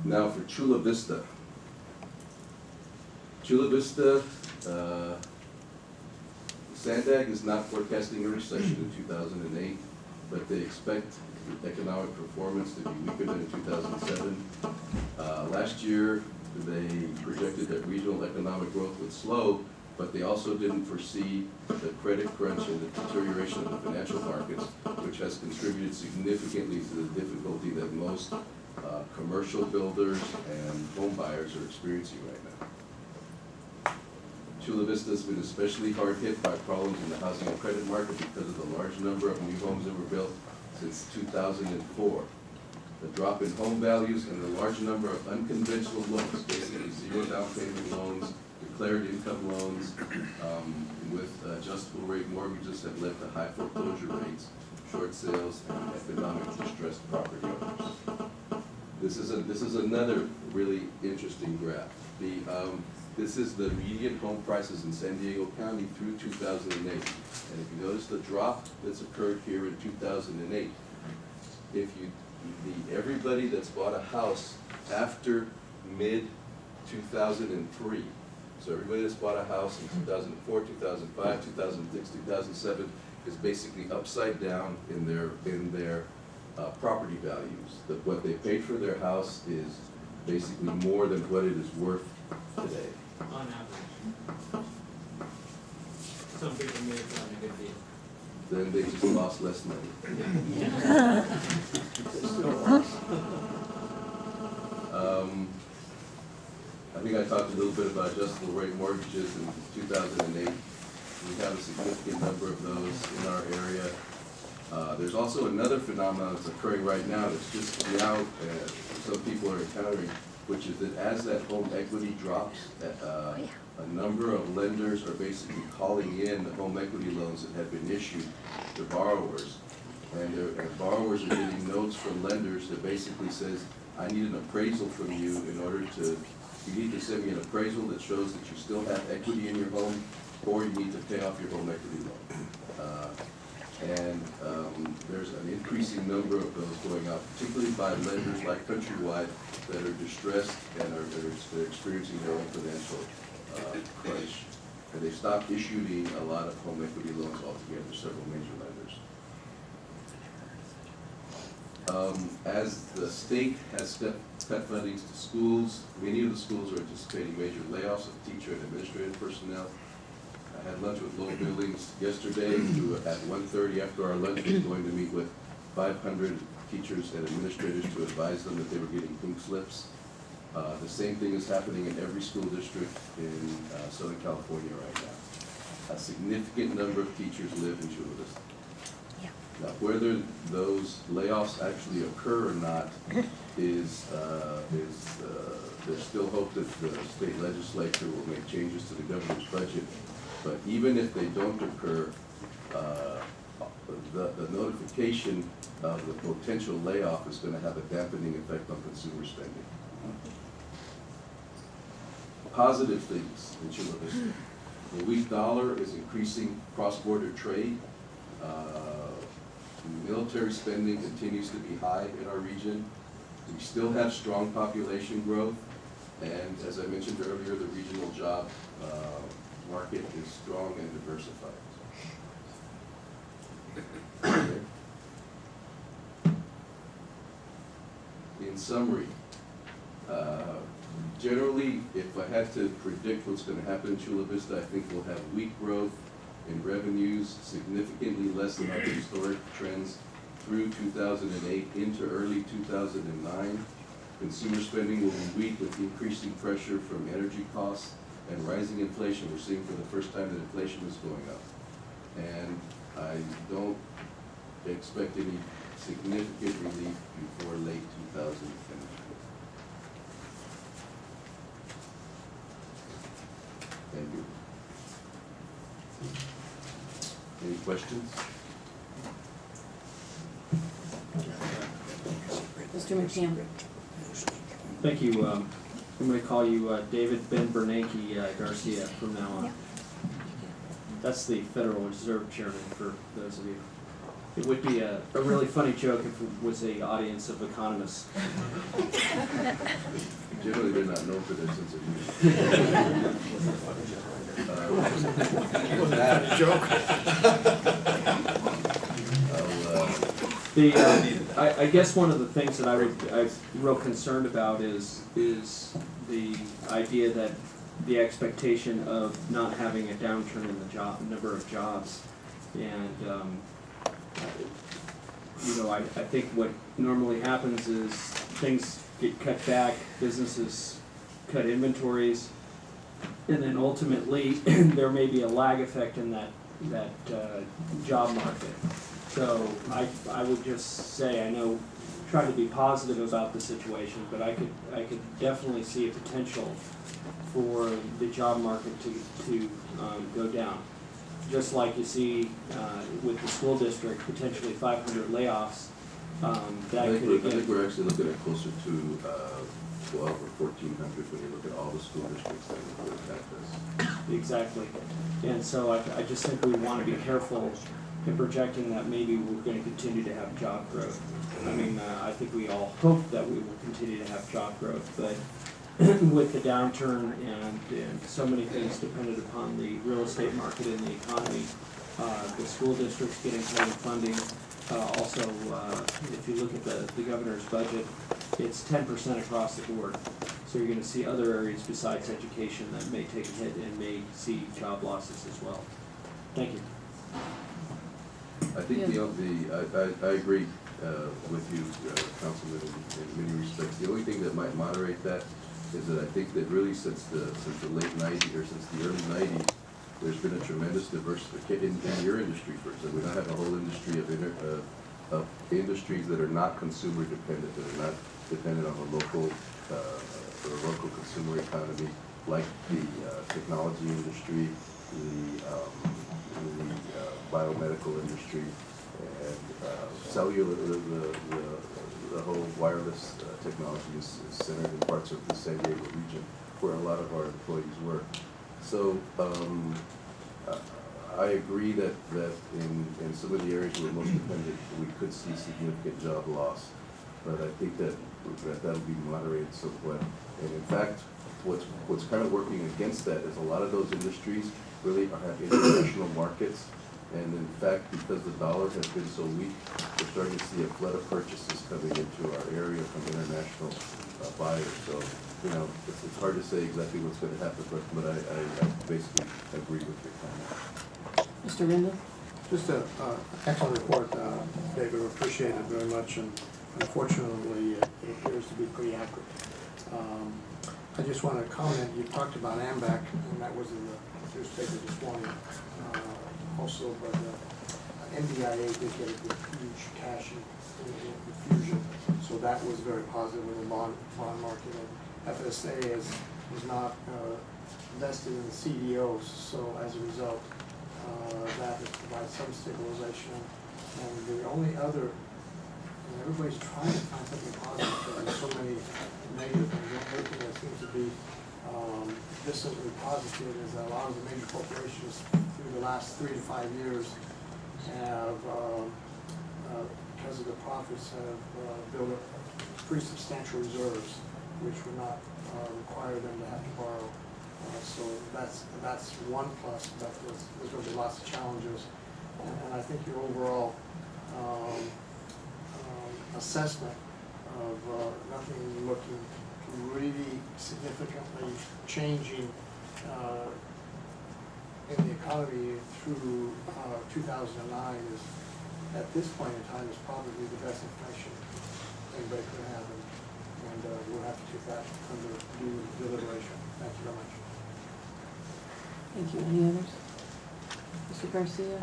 Now for Chula Vista. Chula Vista, Sandag is not forecasting a recession in 2008, but they expect economic performance to be weaker than in 2007. Last year, they projected that regional economic growth would slow, but they also didn't foresee the credit crunch and the deterioration of the financial markets, which has contributed significantly to the difficulty that most commercial builders and home buyers are experiencing right now. Chula Vista has been especially hard hit by problems in the housing and credit market because of the large number of new homes that were built since 2004. The drop in home values and the large number of unconventional loans, basically zero down payment loans, declared income loans, with adjustable rate mortgages have led to high foreclosure rates, short sales, and economic distressed property owners. This is another really interesting graph. This is the median home prices in San Diego County through 2008. And if you notice the drop that's occurred here in 2008, everybody that's bought a house after mid-2003, so everybody that's bought a house in 2004, 2005, 2006, 2007 is basically upside down in their property values. What they paid for their house is basically more than what it is worth today. On average. Some people may have gotten a good deal. Then they just lost less money. I think I talked a little bit about adjustable rate mortgages in 2008. We have a significant number of those in our area. There's also another phenomenon that's occurring right now that's just now some people are encountering, which is that as that home equity drops, a number of lenders are basically calling in the home equity loans that have been issued to borrowers. And borrowers are getting notes from lenders that basically says, I need an appraisal from you in order to, you need to send me an appraisal that shows that you still have equity in your home, or you need to pay off your home equity loan. There's an increasing number of those going out, particularly by lenders like Countrywide that are distressed and they're experiencing their own financial crunch. And they stopped issuing a lot of home equity loans altogether, several major lenders. As the state has cut fundings to schools, many of the schools are anticipating major layoffs of teacher and administrative personnel. I had lunch with Lowell Billings yesterday, who at 1:30 after our lunch was going to meet with 500 teachers and administrators to advise them that they were getting pink slips. The same thing is happening in every school district in Southern California right now. A significant number of teachers live in Chula Vista. Yeah. Now, whether those layoffs actually occur or not there's still hope that the state legislature will make changes to the governor's budget. But even if they don't occur, the notification of the potential layoff is going to have a dampening effect on consumer spending. Positive things in Chula Vista. The weak dollar is increasing cross-border trade. Military spending continues to be high in our region. We still have strong population growth. And as I mentioned earlier, the regional job market is strong and diversified. Okay. In summary, generally, if I had to predict what's going to happen in Chula Vista, I think we'll have weak growth in revenues, significantly less than our historic trends through 2008 into early 2009. Consumer spending will be weak with increasing pressure from energy costs and rising inflation. We're seeing for the first time that inflation is going up. And I don't expect any significant relief before late 2010. Thank you. Any questions? Mr. McCann. Thank you. I'm going to call you David Ben Bernanke Garcia from now on. Yeah. That's the Federal Reserve Chairman for those of you. It would be a really funny joke if it was an audience of economists. Generally, they're not known for their sense of humor. I guess one of the things that I'm real concerned about is the idea that the expectation of not having a downturn in the number of jobs. And, I think what normally happens is things get cut back, businesses cut inventories, and then ultimately there may be a lag effect in that job market. So I would just say, I know, try to be positive about the situation, but I could definitely see a potential for the job market to go down. Just like you see with the school district, potentially 500 layoffs, that I could think again. we're actually looking at closer to 12 or 1,400 when you look at all the school districts that would impact us. Exactly. And so I just think we want to be careful in projecting that maybe we're going to continue to have job growth. I mean, I think we all hope that we will continue to have job growth, but with the downturn and so many things dependent upon the real estate market and the economy, the school districts getting kind of funding. Also, if you look at the governor's budget, it's 10% across the board. So you're going to see other areas besides education that may take a hit and may see job losses as well. Thank you. I think I agree with you, Councilman, in many respects. The only thing that might moderate that is that I think that really since the late 90s or since the early 90s, there's been a tremendous diversification in your industry, for example. We now have a whole industry of industries that are not consumer dependent, that are not dependent on the local consumer economy, like the technology industry, the biomedical industry, and cellular, the whole wireless technology is centered in parts of the San Diego region where a lot of our employees work. So I agree that in some of the areas we're most dependent, we could see significant job loss. But I think that will be moderated somewhat. And in fact, what's kind of working against that is a lot of those industries really have international markets. And in fact, because the dollar has been so weak, we're starting to see a flood of purchases coming into our area from international buyers. So, it's hard to say exactly what's going to happen, but I basically agree with your comment. Mr. Rindle? Just an excellent report, David. We appreciate it very much, and unfortunately, it appears to be pretty accurate. I just want to comment. You talked about AMBAC, and that was in the newspaper this morning also, but NBIA did get a huge cash infusion, so that was very positive in the bond market. And FSA is not invested in the CDOs, so as a result, that has provided some stabilization. And the only other, everybody's trying to find something positive, there's so many negative things. The only thing that seems to be distantly positive is that a lot of the major corporations through the last 3 to 5 years have, because of the profits, have built up pretty substantial reserves, which would not require them to have to borrow. So that's one plus, but there's going to be lots of challenges. And I think your overall assessment of nothing looking really significantly changing in the economy through 2009 is, at this point in time, is probably the best information anybody could have, and we'll have to take that under due deliberation. Thank you very much. Thank you. Any others? Mr. Garcia?